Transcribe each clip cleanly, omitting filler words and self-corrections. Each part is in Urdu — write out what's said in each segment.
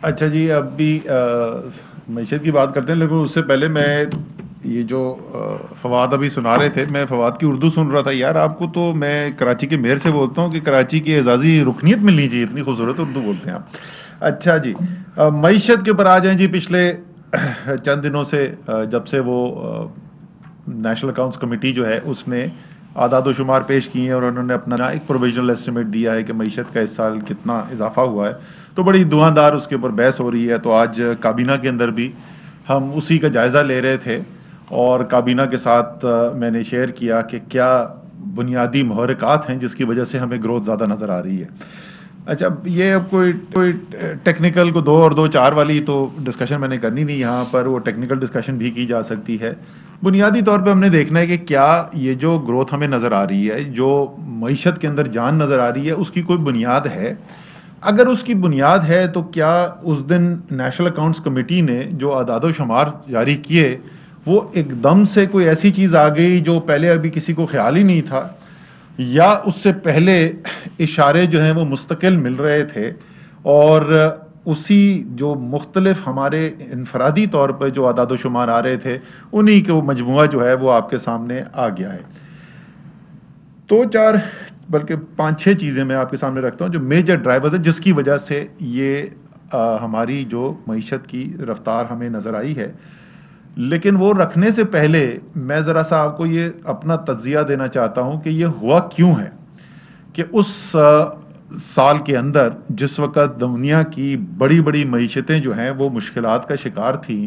اچھا جی، اب بھی معیشت کی بات کرتے ہیں، لیکن اس سے پہلے میں یہ جو فواد ابھی سنا رہے تھے، میں فواد کی اردو سن رہا تھا. یار آپ کو تو میں کراچی کے میئر سے بولتا ہوں کہ کراچی کی اعزازی رکنیت ملنی چاہیے، اتنی خوبصورت اردو بولتے ہیں آپ. اچھا جی، معیشت کے اوپر آ جائیں جی. پچھلے چند دنوں سے جب سے وہ نیشنل اکاؤنٹس کمیٹی جو ہے اس نے اعداد و شمار پیش کیے ہیں اور انہوں نے اپنا ایک پروویژنل ایسٹیمیٹ دیا ہے کہ معیشت کا اس سال کتنا اضافہ ہوا ہے، تو بڑی دھواں اس کے اوپر بحث ہو رہی ہے. تو آج کابینہ کے اندر بھی ہم اسی کا جائزہ لے رہے تھے اور کابینہ کے ساتھ میں نے شیئر کیا کہ کیا بنیادی محرکات ہیں جس کی وجہ سے ہمیں گروتھ زیادہ نظر آ رہی ہے. اچھا، یہ اب کوئی ٹیکنیکل کو 2 اور 2 4 والی تو ڈسکشن میں نے کرنی نہیں یہاں پر، وہ ٹیکنیکل ڈسکشن بھی کی جا سکتی ہے. بنیادی طور پہ ہم نے دیکھنا ہے کہ کیا یہ جو گروتھ ہمیں نظر آ رہی ہے، جو معیشت کے اندر جان نظر آ رہی ہے، اس کی کوئی بنیاد ہے. اگر اس کی بنیاد ہے تو کیا اس دن نیشنل اکاؤنٹس کمیٹی نے جو اعداد و شمار جاری کیے وہ ایک دم سے کوئی ایسی چیز آ گئی جو پہلے ابھی کسی کو خیال ہی نہیں تھا، یا اس سے پہلے اشارے جو ہیں وہ مستقل مل رہے تھے اور اسی جو مختلف ہمارے انفرادی طور پہ جو اعداد و شمار آ رہے تھے انہی کے مجموعہ جو ہے وہ آپ کے سامنے آ گیا ہے. 2 4 بلکہ 5 6 چیزیں میں آپ کے سامنے رکھتا ہوں جو میجر ڈرائیورز ہیں جس کی وجہ سے یہ ہماری جو معیشت کی رفتار ہمیں نظر آئی ہے. لیکن وہ رکھنے سے پہلے میں ذرا سا آپ کو یہ اپنا تجزیہ دینا چاہتا ہوں کہ یہ ہوا کیوں ہے کہ اس سال کے اندر جس وقت دنیا کی بڑی بڑی معیشتیں جو ہیں وہ مشکلات کا شکار تھیں،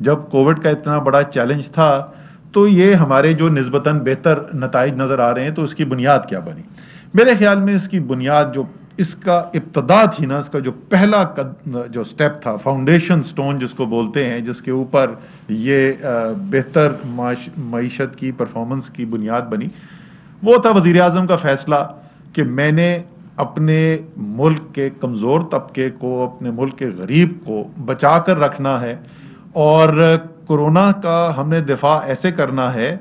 جب کووڈ کا اتنا بڑا چیلنج تھا، تو یہ ہمارے جو نسبتاً بہتر نتائج نظر آ رہے ہیں. تو اس کی بنیاد کیا بنی؟ میرے خیال میں اس کی بنیاد جو اس کا ابتدا تھی نا، اس کا جو پہلا جو سٹیپ تھا، فاؤنڈیشن سٹون جس کو بولتے ہیں، جس کے اوپر یہ بہتر معیشت کی پرفارمنس کی بنیاد بنی، وہ تھا وزیر اعظم کا فیصلہ کہ میں نے اپنے ملک کے کمزور طبقے کو، اپنے ملک کے غریب کو بچا کر رکھنا ہے، اور کورونا کا ہم نے دفاع ایسے کرنا ہے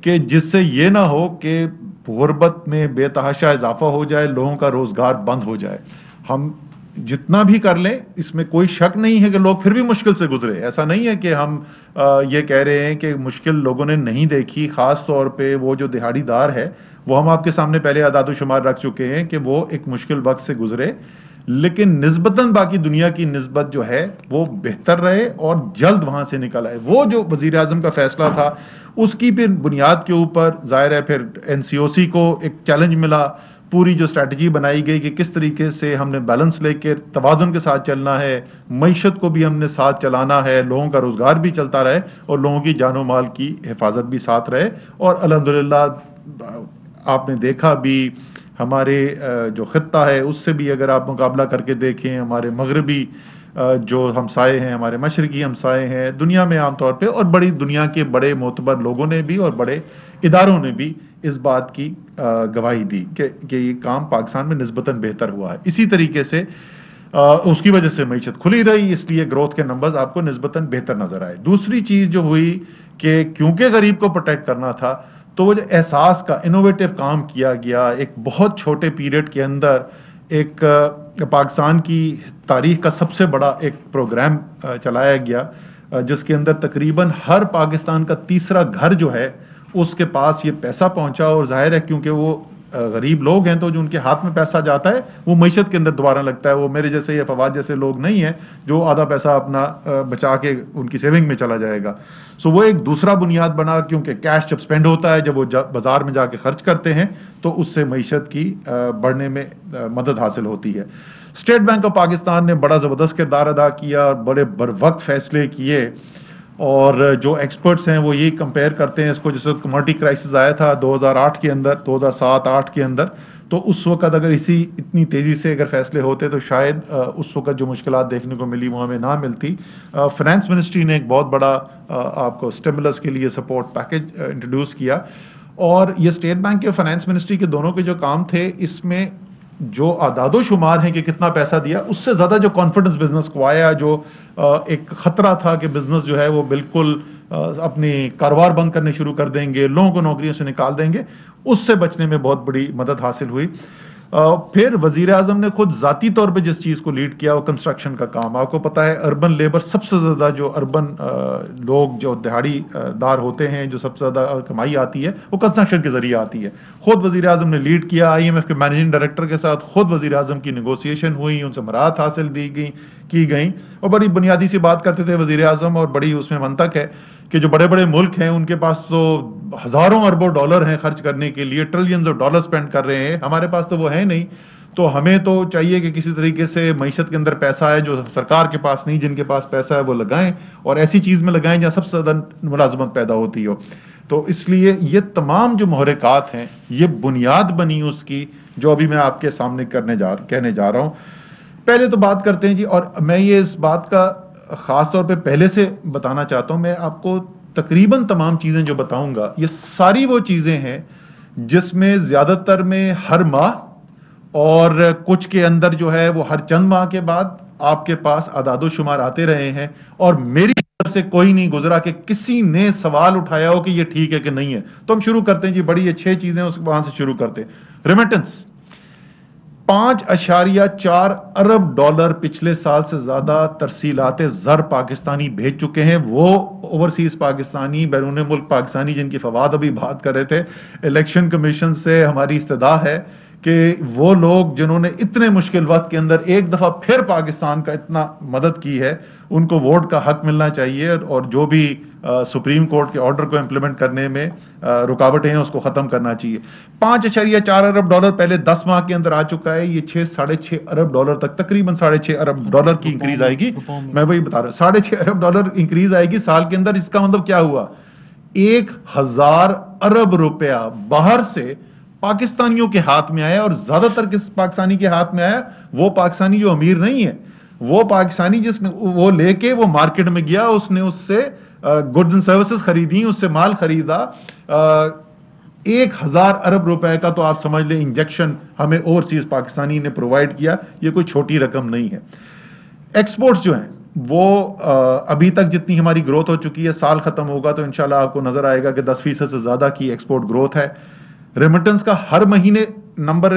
کہ جس سے یہ نہ ہو کہ غربت میں بے تحاشا اضافہ ہو جائے، لوگوں کا روزگار بند ہو جائے. ہم جتنا بھی کر لیں اس میں کوئی شک نہیں ہے کہ لوگ پھر بھی مشکل سے گزرے. ایسا نہیں ہے کہ ہم یہ کہہ رہے ہیں کہ مشکل لوگوں نے نہیں دیکھی، خاص طور پہ وہ جو دہاڑی دار ہے، وہ ہم آپ کے سامنے پہلے اعداد و شمار رکھ چکے ہیں کہ وہ ایک مشکل وقت سے گزرے، لیکن نسبتاً باقی دنیا کی نسبت جو ہے وہ بہتر رہے اور جلد وہاں سے نکل آئے. وہ جو وزیر اعظم کا فیصلہ تھا اس کی پھر بنیاد کے اوپر ظاہر ہے پھر NCOC کو ایک چیلنج ملا. پوری جو اسٹریٹجی بنائی گئی کہ کس طریقے سے ہم نے بیلنس لے کے توازن کے ساتھ چلنا ہے، معیشت کو بھی ہم نے ساتھ چلانا ہے، لوگوں کا روزگار بھی چلتا رہے اور لوگوں کی جان و مال کی حفاظت بھی ساتھ رہے. اور الحمدللہ آپ نے دیکھا بھی ہمارے جو خطہ ہے اس سے بھی اگر آپ مقابلہ کر کے دیکھیں، ہمارے مغربی جو ہمسائے ہیں، ہمارے مشرقی ہمسائے ہیں دنیا میں عام طور پہ، اور بڑی دنیا کے بڑے معتبر لوگوں نے بھی اور بڑے اداروں نے بھی اس بات کی گواہی دی کہ یہ کام پاکستان میں نسبتاً بہتر ہوا ہے. اسی طریقے سے اس کی وجہ سے معیشت کھلی رہی، اس لیے گروتھ کے نمبرز آپ کو نسبتاً بہتر نظر آئے. دوسری چیز جو ہوئی کہ کیونکہ غریب کو پروٹیکٹ کرنا تھا تو وہ جو احساس کا انوویٹو کام کیا گیا، ایک بہت چھوٹے پیریڈ کے اندر ایک پاکستان کی تاریخ کا سب سے بڑا ایک پروگرام چلایا گیا جس کے اندر تقریباً ہر پاکستان کا تیسرا گھر جو ہے اس کے پاس یہ پیسہ پہنچا. اور ظاہر ہے کیونکہ وہ غریب لوگ ہیں تو جو ان کے ہاتھ میں پیسہ جاتا ہے وہ معیشت کے اندر دوبارہ لگتا ہے. وہ میرے جیسے یا فواد جیسے لوگ نہیں ہیں جو آدھا پیسہ اپنا بچا کے ان کی سیونگ میں چلا جائے گا. سو وہ ایک دوسرا بنیاد بنا، کیونکہ کیش جب سپینڈ ہوتا ہے، جب وہ بازار میں جا کے خرچ کرتے ہیں تو اس سے معیشت کی بڑھنے میں مدد حاصل ہوتی ہے. اسٹیٹ بینک آف پاکستان نے بڑا زبردست کردار ادا کیا اور بڑے بر وقت فیصلے کیے. اور جو ایکسپرٹس ہیں وہ یہی کمپیئر کرتے ہیں اس کو، جس وقت کموڈٹی کرائسس آیا تھا 2008 کے اندر، 2007-8 کے اندر، تو اس وقت اگر اتنی تیزی سے اگر فیصلے ہوتے تو شاید اس وقت جو مشکلات دیکھنے کو ملی وہ ہمیں نہ ملتی. فنانس منسٹری نے ایک بہت بڑا آپ کو اسٹیمولس کے لیے سپورٹ پیکج انٹروڈیوس کیا. اور یہ اسٹیٹ بینک کے فنانس منسٹری کے دونوں کے جو کام تھے، اس میں جو اعداد و شمار ہیں کہ کتنا پیسہ دیا، اس سے زیادہ جو کانفیڈنس بزنس کو آیا، جو ایک خطرہ تھا کہ بزنس جو ہے وہ بالکل اپنی کاروبار بند کرنے شروع کر دیں گے، لوگوں کو نوکریوں سے نکال دیں گے، اس سے بچنے میں بہت بڑی مدد حاصل ہوئی. پھر وزیر اعظم نے خود ذاتی طور پہ جس چیز کو لیڈ کیا وہ کنسٹرکشن کا کام. آپ کو پتا ہے اربن لیبر سب سے زیادہ جو اربن لوگ جو دہاڑی دار ہوتے ہیں جو سب سے زیادہ کمائی آتی ہے وہ کنسٹرکشن کے ذریعے آتی ہے. خود وزیر اعظم نے لیڈ کیا, IMF کے مینیجنگ ڈائریکٹر کے ساتھ خود وزیر اعظم کی نیگوسیشن ہوئی, ان سے مراعات حاصل کی گئیں, اور بڑی بنیادی سی بات کرتے تھے وزیر اعظم, اور بڑی اس میں منطق ہے کہ جو بڑے بڑے ملک ہیں ان کے پاس تو ہزاروں اربوں ڈالر ہیں خرچ کرنے کے لیے, ٹریلینز آف ڈالر اسپینڈ کر رہے ہیں, ہمارے پاس تو وہ ہے نہیں. تو ہمیں تو چاہیے کہ کسی طریقے سے معیشت کے اندر پیسہ ہے جو سرکار کے پاس نہیں, جن کے پاس پیسہ ہے وہ لگائیں, اور ایسی چیز میں لگائیں جہاں سب سے زیادہ ملازمت پیدا ہوتی ہو. تو اس لیے یہ تمام جو محرکات ہیں یہ بنیاد بنی اس کی جو ابھی میں آپ کے سامنے کہنے جا رہا ہوں. پہلے تو بات کرتے ہیں جی, اور میں یہ اس بات کا خاص طور پہ پہلے سے بتانا چاہتا ہوں, میں آپ کو تقریباً تمام چیزیں جو بتاؤں گا یہ ساری وہ چیزیں ہیں جس میں زیادہ تر میں ہر ماہ اور کچھ کے اندر جو ہے وہ ہر چند ماہ کے بعد آپ کے پاس اعداد و شمار آتے رہے ہیں, اور میری طرف سے کوئی نہیں گزرا کہ کسی نے سوال اٹھایا ہو کہ یہ ٹھیک ہے کہ نہیں ہے. تو ہم شروع کرتے ہیں جی, بڑی اچھی چیزیں وہاں سے شروع کرتے ہیں. ریمیٹنس 5.4 ارب ڈالر پچھلے سال سے زیادہ ترسیلات زر پاکستانی بھیج چکے ہیں. وہ اوورسیز پاکستانی, بیرون ملک پاکستانی جن کی فواد ابھی بات کر رہے تھے, الیکشن کمیشن سے ہماری استدعا ہے کہ وہ لوگ جنہوں نے اتنے مشکل وقت کے اندر ایک دفعہ پھر پاکستان کا اتنا مدد کی ہے ان کو ووٹ کا حق ملنا چاہیے, اور جو بھی سپریم کورٹ کے آرڈر کو امپلیمنٹ کرنے میں رکاوٹیں ہیں اس کو ختم کرنا چاہیے. 5.4 ارب ڈالر پہلے 10 ماہ کے اندر آ چکا ہے, یہ 6.5 ارب ڈالر تک تقریباً 6.5 ارب ڈالر کی انکریز آئے گی. میں وہی بتا رہا ہوں 6.5 ارب ڈالر انکریز آئے گی سال کے اندر. اس کا مطلب کیا ہوا, 1000 ارب روپیہ باہر سے پاکستانیوں کے ہاتھ میں آیا, اور زیادہ تر کس پاکستانی کے ہاتھ میں آیا, وہ پاکستانی جو امیر نہیں ہے, وہ پاکستانی جس نے وہ لے کے وہ مارکیٹ میں گیا, اس نے اس سے گڈز اینڈ سروسز خریدی, اس سے مال خریدا. 1000 ارب روپے کا تو آپ سمجھ لیں انجیکشن ہمیں اوورسیز پاکستانی نے پرووائڈ کیا, یہ کوئی چھوٹی رقم نہیں ہے. ایکسپورٹس جو ہیں وہ ابھی تک جتنی ہماری گروتھ ہو چکی ہے, سال ختم ہوگا تو انشاءاللہ آپ کو نظر آئے گا کہ 10% سے زیادہ کی ایکسپورٹ گروتھ ہے. ریمیٹنس کا ہر مہینے نمبر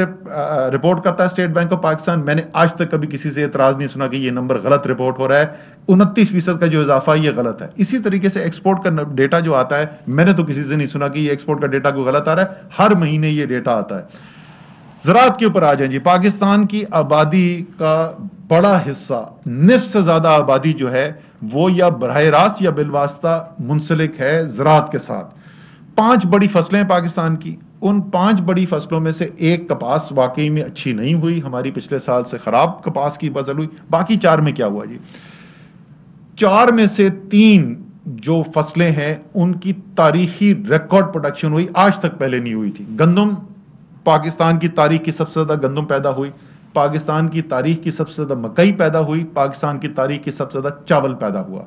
رپورٹ کرتا ہے اسٹیٹ بینک آف پاکستان. میں نے آج تک کبھی کسی سے اعتراض نہیں سنا کہ یہ نمبر غلط رپورٹ ہو رہا ہے. 29% کا جو اضافہ یہ غلط ہے. اسی طریقے سے ایکسپورٹ کا ڈیٹا جو آتا ہے, میں نے تو کسی سے نہیں سنا کہ یہ ایکسپورٹ کا ڈیٹا کوئی غلط آ رہا ہے, ہر مہینے یہ ڈیٹا آتا ہے. زراعت کے اوپر آ جائیں جی. پاکستان کی آبادی کا بڑا حصہ, نصف سے زیادہ آبادی جو ہے وہ یا براہ راست یا بالواسطہ منسلک ہے زراعت کے ساتھ. 5 بڑی فصلیں پاکستان کی, ان 5 بڑی فصلوں میں سے ایک کپاس واقعی میں اچھی نہیں ہوئی, ہماری پچھلے سال سے خراب کپاس کی فصل ہوئی. باقی 4 میں کیا ہوا جی, 4 میں سے 3 جو فصلیں ہیں ان کی تاریخی ریکارڈ پروڈکشن ہوئی, آج تک پہلے نہیں ہوئی تھی. گندم, پاکستان کی تاریخ کی سب سے زیادہ گندم پیدا ہوئی, پاکستان کی تاریخ کی سب سے زیادہ مکئی پیدا ہوئی, پاکستان کی تاریخ کی سب سے زیادہ چاول پیدا ہوا.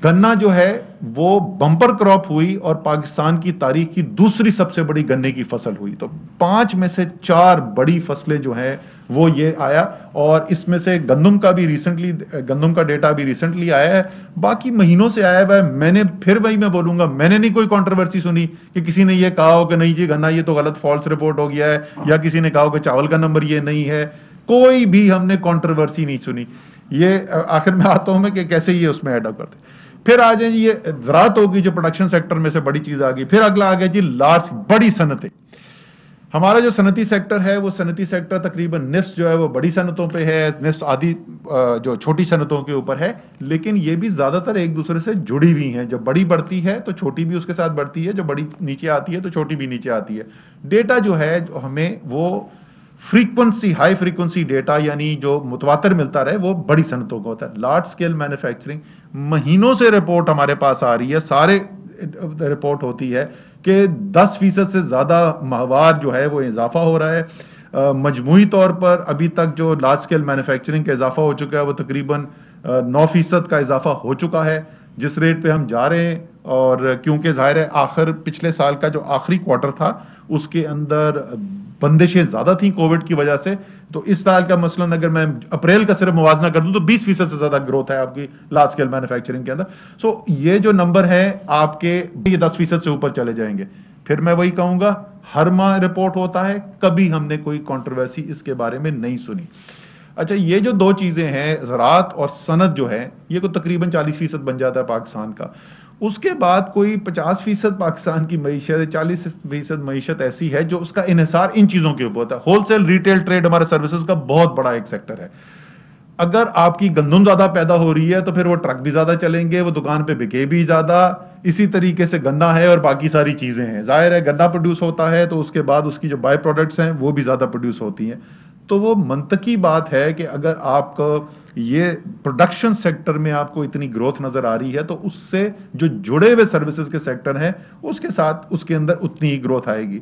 گنا جو ہے وہ بمپر کراپ ہوئی اور پاکستان کی تاریخ کی دوسری سب سے بڑی گنے کی فصل ہوئی. تو 5 میں سے 4 بڑی فصلیں جو ہیں وہ یہ آیا, اور اس میں سے گندم کا بھی ریسنٹلی, گندم کا ڈیٹا بھی ریسنٹلی آیا ہے, باقی مہینوں سے آیا ہوا ہے. میں نے پھر وہی میں بولوں گا, میں نے نہیں کوئی کنٹروورسی سنی کہ کسی نے یہ کہا ہو کہ نہیں جی گنا یہ تو غلط فالس رپورٹ ہو گیا ہے, یا کسی نے کہا ہو کہ چاول کا نمبر یہ نہیں ہے. کوئی بھی ہم نے کنٹروورسی نہیں سنی. یہ آخر میں آتا ہوں میں کہ کیسے یہ اس میں ایڈ اپ کرتے. پھر آ جائیں جی, یہ زراعت ہوگی جو پروڈکشن سیکٹر میں سے بڑی چیز آ گئی. پھر اگلا آ گیا جی لارج بڑی صنعتیں. ہمارا جو صنعتی سیکٹر ہے وہ صنعتی سیکٹر تقریباً نصف جو ہے وہ بڑی صنعتوں پہ ہے, نصف آدھی جو چھوٹی صنعتوں کے اوپر ہے, لیکن یہ بھی زیادہ تر ایک دوسرے سے جڑی ہوئی ہیں. جب بڑی بڑھتی ہے تو چھوٹی بھی اس کے ساتھ بڑھتی ہے, جب بڑی نیچے آتی ہے تو چھوٹی بھی نیچے آتی ہے. ڈیٹا جو ہے جو ہمیں وہ فریکوینسی, ہائی فریکوینسی ڈیٹا یعنی جو متواتر ملتا رہے وہ بڑی صنعتوں کا ہوتا ہے. لارج اسکیل مینوفیکچرنگ مہینوں سے رپورٹ ہمارے پاس آ رہی ہے, سارے رپورٹ ہوتی ہے کہ 10% سے زیادہ ماہوار جو ہے وہ اضافہ ہو رہا ہے. مجموعی طور پر ابھی تک جو لارج اسکیل مینوفیکچرنگ کا اضافہ ہو چکا ہے وہ تقریباً 9% کا اضافہ ہو چکا ہے جس ریٹ پہ ہم جا رہے ہیں. اور کیونکہ ظاہر ہے پچھلے سال کا جو آخری کوارٹر تھا اس کے اندر بندشیں زیادہ تھیں کووڈ کی وجہ سے, تو اس سال کا مثلاً اگر میں اپریل کا صرف موازنہ کر دوں تو 20% سے زیادہ گروتھ ہے آپ کی لارج اسکیل مینوفیکچرنگ کے اندر. سو یہ جو نمبر ہے آپ کے یہ 10% سے اوپر چلے جائیں گے. پھر میں وہی کہوں گا ہر ماہ رپورٹ ہوتا ہے, کبھی ہم نے کوئی کنٹروورسی اس کے بارے میں نہیں سنی. اچھا یہ جو دو چیزیں ہیں زراعت اور صنعت جو ہے یہ کو تقریباً 40% بن جاتا ہے پاکستان کا. اس کے بعد کوئی 50% پاکستان کی معیشت, 40% معیشت ایسی ہے جو اس کا انحصار ان چیزوں کے اوپر ہوتا ہے. ہول سیل ریٹیل ٹریڈ ہمارے سروسز کا بہت بڑا ایک سیکٹر ہے. اگر آپ کی گندم زیادہ پیدا ہو رہی ہے تو پھر وہ ٹرک بھی زیادہ چلیں گے, وہ دکان پہ بکے بھی زیادہ. اسی طریقے سے گنا ہے اور باقی ساری چیزیں ہیں, ظاہر ہے گنا پروڈیوس ہوتا ہے تو اس کے بعد اس کی جو بائی پروڈکٹس ہیں وہ بھی زیادہ پروڈیوس ہوتی ہیں. تو وہ منطقی بات ہے کہ اگر آپ کو یہ پروڈکشن سیکٹر میں آپ کو اتنی گروتھ نظر آ رہی ہے تو اس سے جو جڑے ہوئے سروسز کے سیکٹر ہیں اس کے ساتھ اس کے اندر اتنی ہی گروتھ آئے گی.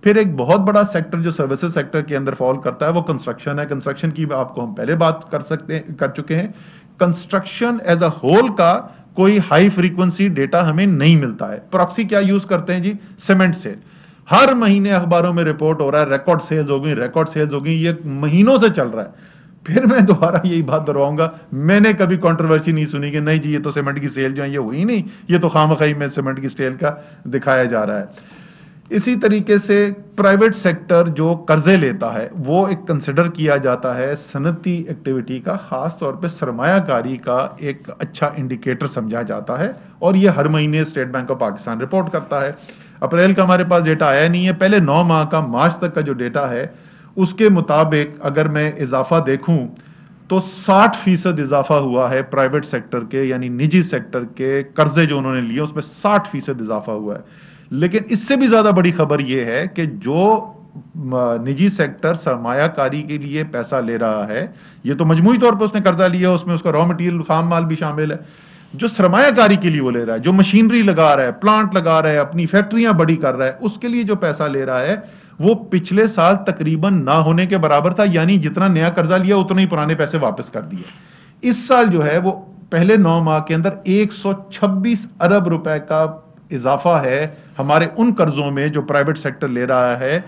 پھر ایک بہت بڑا سیکٹر جو سروسز سیکٹر کے اندر فال کرتا ہے وہ کنسٹرکشن ہے. کنسٹرکشن کی آپ کو ہم پہلے بات کر چکے ہیں. کنسٹرکشن ایز اے ہول کا کوئی ہائی فریکوینسی ڈیٹا ہمیں نہیں ملتا ہے. پراکسی کیا یوز کرتے ہیں جی؟ Cement cell. ہر مہینے اخباروں میں رپورٹ ہو رہا ہے ریکارڈ سیلز ہو گئی, ریکارڈ سیلز ہو گئی, یہ مہینوں سے چل رہا ہے. پھر میں دوبارہ یہی بات دہراؤں گا, میں نے کبھی کنٹروورسی نہیں سنی کہ نہیں جی یہ تو سیمنٹ کی سیل جو ہے یہ ہوئی نہیں, یہ تو خواہ میں سیمنٹ کی سیل کا دکھایا جا رہا ہے. اسی طریقے سے پرائیویٹ سیکٹر جو قرضے لیتا ہے وہ ایک کنسیڈر کیا جاتا ہے صنعتی ایکٹیویٹی کا, خاص طور پہ سرمایہ کاری کا ایک اچھا انڈیکیٹر سمجھا جاتا ہے, اور یہ ہر مہینے state bank of Pakistan report کرتا ہے. اپریل کا ہمارے پاس ڈیٹا آیا نہیں ہے, پہلے 9 ماہ کا مارچ تک کا جو ڈیٹا ہے اس کے مطابق اگر میں اضافہ دیکھوں تو 60% اضافہ ہوا ہے پرائیویٹ سیکٹر کے, یعنی نجی سیکٹر کے قرضے جو انہوں نے لیے اس میں 60% اضافہ ہوا ہے. لیکن اس سے بھی زیادہ بڑی خبر یہ ہے کہ جو نجی سیکٹر سرمایہ کاری کے لیے پیسہ لے رہا ہے, یہ تو مجموعی طور پر اس نے قرضہ لیا, اس میں اس کا را مٹیریل خام مال بھی شامل ہے. جو سرمایہ کاری کے لیے وہ لے رہا ہے, جو مشینری لگا رہا ہے, پلانٹ لگا رہا ہے, اپنی فیکٹریاں بڑی کر رہا ہے, اس کے لیے جو پیسہ لے رہا ہے وہ پچھلے سال تقریباً نہ ہونے کے برابر تھا. یعنی جتنا نیا قرضہ لیا اتنے ہی پرانے پیسے واپس کر دیے. اس سال جو ہے وہ پہلے 9 ماہ کے اندر 126 ارب روپے کا اضافہ ہے ہمارے ان قرضوں میں جو پرائیویٹ سیکٹر لے رہا ہے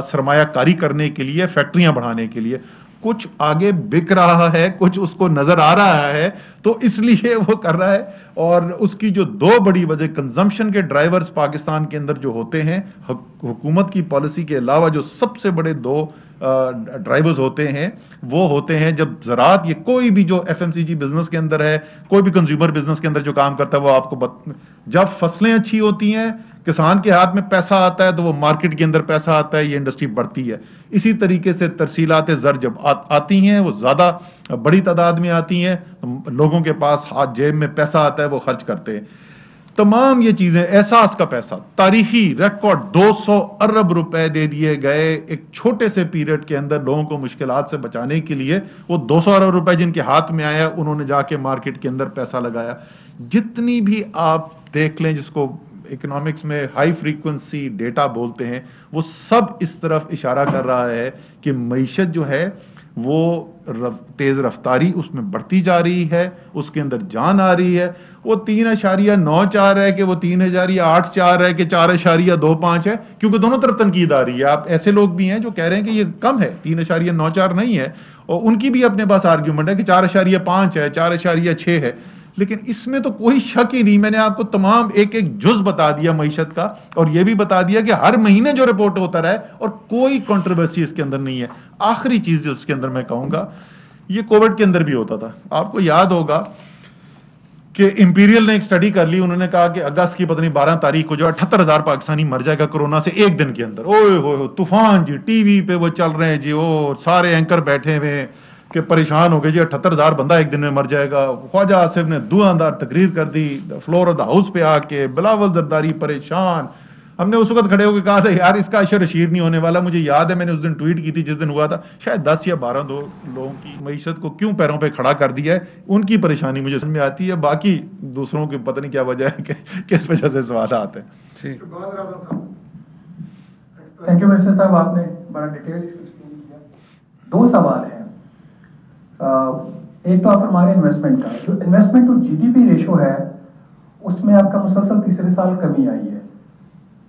سرمایہ کاری کرنے کے لیے, فیکٹریاں بڑھانے کے لیے. کچھ آگے بک رہا ہے, کچھ اس کو نظر آ رہا ہے تو اس لیے وہ کر رہا ہے. اور اس کی جو 2 بڑی وجہ کنزمپشن کے ڈرائیورز پاکستان کے اندر جو ہوتے ہیں, حکومت کی پالیسی کے علاوہ جو سب سے بڑے 2 ڈرائیورز ہوتے ہیں وہ ہوتے ہیں جب زراعت, یہ کوئی بھی جو ایف ایم سی جی بزنس کے اندر ہے, کوئی بھی کنزیومر بزنس کے اندر جو کام کرتا ہے وہ آپ کو جب فصلیں اچھی ہوتی ہیں, کسان کے ہاتھ میں پیسہ آتا ہے تو وہ مارکیٹ کے اندر پیسہ آتا ہے, یہ انڈسٹری بڑھتی ہے. اسی طریقے سے ترسیلات زر جب آتی ہیں وہ زیادہ بڑی تعداد میں آتی ہیں, لوگوں کے پاس ہاتھ جیب میں پیسہ آتا ہے, وہ خرچ کرتے ہیں. تمام یہ چیزیں, احساس کا پیسہ, تاریخی ریکارڈ 200 ارب روپے دے دیے گئے ایک چھوٹے سے پیریڈ کے اندر لوگوں کو مشکلات سے بچانے کے لیے. وہ 200 ارب روپے جن کے ہاتھ میں آیا انہوں نے جا کے مارکیٹ کے اندر پیسہ لگایا. جتنی بھی آپ دیکھ لیں جس کو اکنامکس میں ہائی فریکوینسی ڈیٹا بولتے ہیں, وہ سب اس طرف اشارہ کر رہا ہے کہ معیشت جو ہے وہ تیز رفتاری اس میں بڑھتی جا رہی ہے, اس کے اندر جان آ رہی ہے. وہ 3.94 ہے کہ وہ 3.84 ہے کہ 4.25 ہے, کیونکہ دونوں طرف تنقید آ رہی ہے. آپ ایسے لوگ بھی ہیں جو کہہ رہے ہیں کہ یہ کم ہے, 3.94 نہیں ہے, اور ان کی بھی اپنے پاس آرگیومنٹ ہے کہ 4.5 ہے, 4.6 ہے. لیکن اس میں تو کوئی شک ہی نہیں, میں نے آپ کو تمام ایک جز بتا دیا معیشت کا, اور یہ بھی بتا دیا کہ ہر مہینے جو رپورٹ ہوتا رہا ہے اور کوئی کنٹروورسی اس کے اندر نہیں ہے. آخری چیز جو اس کے اندر میں کہوں گا, یہ کووڈ کے اندر بھی ہوتا تھا. آپ کو یاد ہوگا کہ امپیریل نے ایک سٹڈی کر لی, انہوں نے کہا کہ اگست کی پتہ نہیں 12 تاریخ کو جو 78,000 پاکستانی مر جائے گا کورونا سے ایک دن کے اندر. اوئے ہوئے طوفان جی, ٹی وی پہ وہ چل رہے ہیں جی, وہ سارے اینکر بیٹھے ہوئے ہیں کہ پریشان ہو گئے جی, 78,000 بندہ ایک دن میں مر جائے گا. خواجہ آصف نے دعا دار تقریر کر دی فلور آف دا ہاؤس پہ آ کے, بلاول زرداری پریشان. ہم نے اس وقت کھڑے ہو کے کہا تھا یار اس کا اشر اشیر نہیں ہونے والا. مجھے یاد ہے میں نے اس دن ٹویٹ کی تھی جس دن ہوا تھا, شاید 10 یا 12 لوگوں کی معیشت کو کیوں پیروں پہ کھڑا کر دیا ہے, ان کی پریشانی مجھے سمجھ میں آتی ہے. باقی دوسروں کی پتہ نہیں کیا وجہ ہے کہ کس وجہ سے سوالات ہیں. تھینک یو مرشد صاحب, آپ نے بڑا ڈیٹیل ایکسپلین کیا. 2 سوال ہیں. ایک تو آپ فرما رہے ہیں انویسٹمنٹ کا, جو investment to G D P ratio ہے اس میں آپ کا مسلسل تیسرے سال کمی آئی ہے,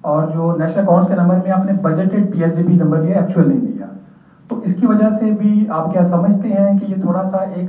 اور جو نیشنل اکاؤنٹس کے نمبر میں آپ نے budgeted P S D P number لیا, ایکچوئل نہیں لیا. تو اس کی وجہ سے بھی آپ کیا سمجھتے ہیں کہ یہ تھوڑا سا ایک